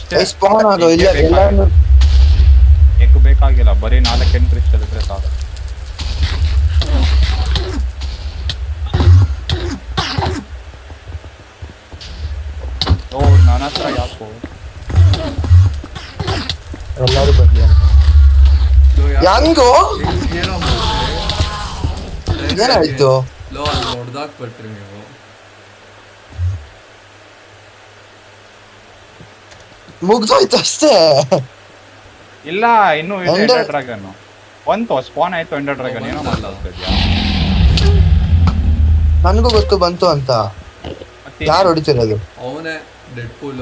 ಅಷ್ಟೇ ಸ್ಪಾನ್ ಆಗೋ ಇಲ್ಲ ಏಕ್ ಬೇಕಾಗಿಲ್ಲ, ಬರೀ 4 ಎಂಟ್ರಿ ಕ್ರಿಸ್ಟಲ್ ಇದ್ರೆ ಸಾಕು. ಓ ನನ್ನ ಹತ್ರ ಯಾಕೋ ಎಲ್ಲರೂ ಬರ್ಲಿ ಅಂತ. ಹೆಂಗೋ ಏನೋ ಏನಾಯ್ತು? ಲೋ ಅಲ್ಲಿ ಹೊಡೆದಾಕ್ಬಿಟ್ರಿ ನೀವು. ಮುಗ್ದೋಯ್ತು ಅಷ್ಟೇ. ಇಲ್ಲ ಇನ್ನೂ ಇದೆ ಎಂಡರ್ ಡ್ರ್ಯಾಗನ್ ಬಂತು, ಸ್ಪಾನ್ ಆಯ್ತು ಎಂಡರ್ ಡ್ರ್ಯಾಗನ್. ಏನೋ ಮಾತಾಡ್ತಿದ್ಯಾ? ನನ್ಗೂ ಗೊತ್ತು ಬಂತು ಅಂತ. ಯಾರು ಹೊಡಿತಿರೋದು? ಅವನೇ ಡೆಡ್ ಪೂಲ್.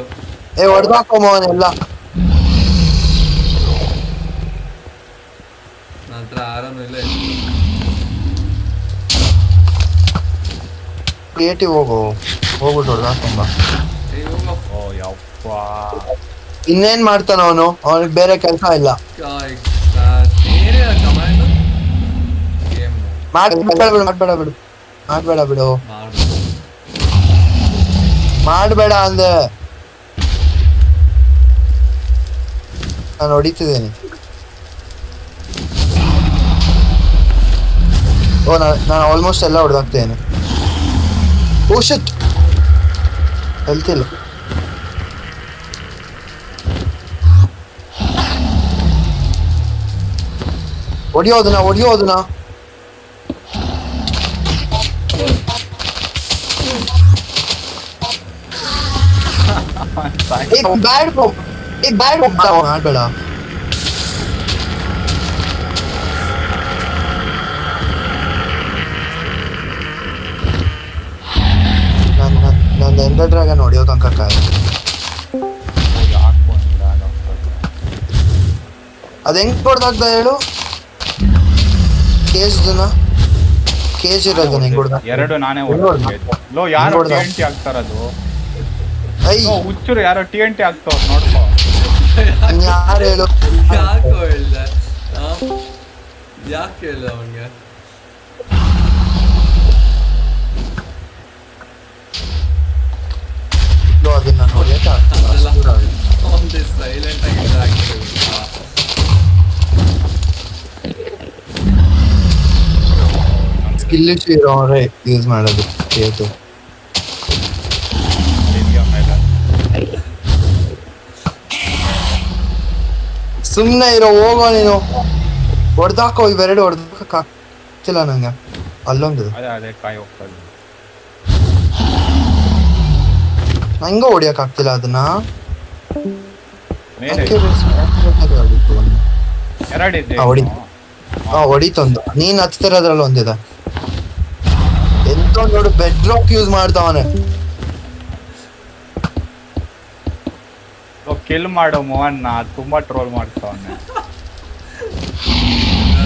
ಹೊಡೆದಾಕೋ ಅವನೆಲ್ಲ. ನನ್ನ ಹತ್ರ ಆರನು ಇಲ್ಲ. ಕ್ರಿಯೇಟಿವ್ ಹೋಗ್ಬಿಟ್ಟು ಹೊಡೆದಾಕೊಂಬ. ಓ ಯಪ್ಪ, ಇನ್ನೇನ್ ಮಾಡ್ತಾನ ಅವನು? ಅವನಿಗೆ ಬೇರೆ ಕೆಲಸ ಇಲ್ಲ. ಮಾಡ್ಬೇಡ ಬಿಡು ಮಾಡ್ಬೇಡ ಅಂದೆ. ನಾನು ಹೊಡಿತಿದ್ದೇನೆ. ನಾನು ಆಲ್ಮೋಸ್ಟ್ ಎಲ್ಲ ಹೊಡೆದಾಕ್ತೇನೆ. ಓ ಶಿಟ್, ಹೇಳ್ತಿಲ್ಲ. ಹೊಡಿಯೋದನ್ನ ಬ್ಯಾಡ್ ಮಾಡ್ಬೇಡ. ನನ್ನ ಎಂಡರ್ ಡ್ರ್ಯಾಗನ್ ಹೊಡಿಯೋ ತನಕ ಅದ್ ಹೆಂಗ್ ಹೊಡ್ದಾಗ್ದ ಹೇಳು? ಕೇಜ್ ಇರೋದನ್ನ ಹೆಂಗ್ ಹೊಡ್ದ? ಎರಡು ನಾನೇ ಲೋ ಯಾರು TNT ಆಗ್ತಾರದು? ಹುಚ್ಚರು ಯಾರೋ TNT ಆಗ್ತಾವ ನೋಡ್ಕೋ. ಯಾರು ಹೇಳು? ಯಾಕೆ ಹೇಳ್ದ ಅವನ್ಗೆ? ಅದನ್ನ ಹೊಡಿಯಕ್ಕೆ ಸೈಲೆಂಟ್ ಆಗಿ ಸ್ಕಿಲ್ ಇರೋರೇ ಯೂಸ್ ಮಾಡೋದು ಕ್ರಿಯೇಟಿವ್. ಸುಮ್ಮನೆ ಇರೋ, ಹೋಗೋ ನೀನು. ಹೊಡೆದಾಕೋ, ಇವೆರಡು ಹೊಡೆದಾಕ ಆಗ್ತಿಲ್ಲ ನಂಗೆ. ಅಲ್ಲೊಂದು ಅದೇ ಕಾಯಿ ಹೋಗ್ತದೆ. ನಂಗೆ ಹೊಡಿಯಕ್ ಆಗ್ತಿಲ್ಲ ಅದನ್ನ. ಹೊಡಿತೊಂದು. ನೀನ್ ಹಚ್ತಿರೋದ್ರಲ್ಲಿ ಒಂದಿದೆ. ಎಂತ ನೋಡು, ಬೆಡ್ ರಾಕ್ ಯೂಸ್ ಮಾಡ್ತಾವನೆ. ಕಿಲ್ ಮಾಡೋ ಮೋಹನ್ನ ತುಂಬಾ ಟ್ರೋಲ್ ಮಾಡ್ತಾವನೆ.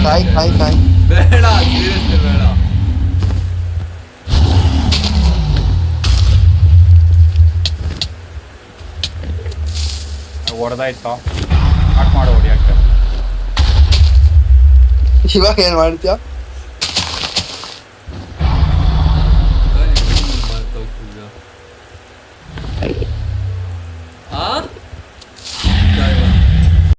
ಕಾಯ್ ಬೇಡ, ಸೀರಿಯಸ್ಲಿ ಬೇಡ. ಹೊಡೆದಾಯ್ತು, ಕಟ್ ಮಾಡೋ ಹೊಡಿಯಕ್ಕೆ. ಇವಾಗ ಏನ್ ಮಾಡ್ತೀಯ?